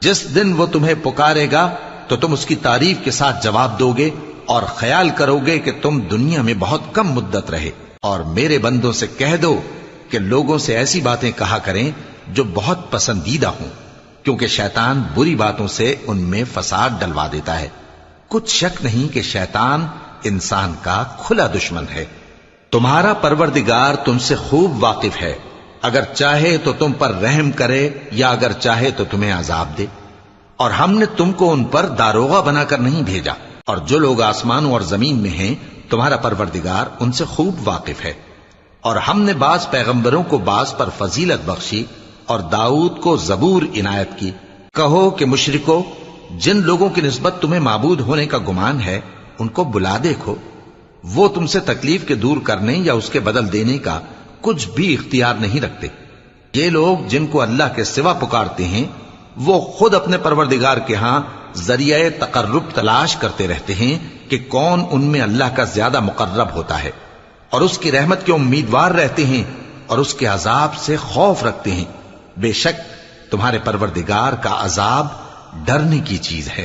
جس دن وہ تمہیں پکارے گا تو تم اس کی تعریف کے ساتھ جواب دو گے اور خیال کرو گے کہ تم دنیا میں بہت کم مدت رہے. اور میرے بندوں سے کہہ دو کہ لوگوں سے ایسی باتیں کہا کریں جو بہت پسندیدہ ہوں، کیونکہ شیطان بری باتوں سے ان میں فساد ڈلوا دیتا ہے. کچھ شک نہیں کہ شیطان انسان کا کھلا دشمن ہے. تمہارا پروردگار تم سے خوب واقف ہے، اگر چاہے تو تم پر رحم کرے یا اگر چاہے تو تمہیں عذاب دے. اور ہم نے تم کو ان پر داروغہ بنا کر نہیں بھیجا، اور جو لوگ آسمانوں اور زمین میں ہیں تمہارا پروردگار ان سے خوب واقف ہے. اور ہم نے بعض پیغمبروں کو بعض پر فضیلت بخشی اور داؤد کو زبور عنایت کی. کہو کہ مشرکو، جن لوگوں کی نسبت تمہیں معبود ہونے کا گمان ہے ان کو بلا دیکھو، وہ تم سے تکلیف کے دور کرنے یا اس کے بدل دینے کا کچھ بھی اختیار نہیں رکھتے. یہ لوگ جن کو اللہ کے سوا پکارتے ہیں وہ خود اپنے پروردگار کے ہاں ذریعہ تقرب تلاش کرتے رہتے ہیں کہ کون ان میں اللہ کا زیادہ مقرب ہوتا ہے، اور اس کی رحمت کے امیدوار رہتے ہیں اور اس کے عذاب سے خوف رکھتے ہیں. بے شک تمہارے پروردگار کا عذاب ڈرنے کی چیز ہے.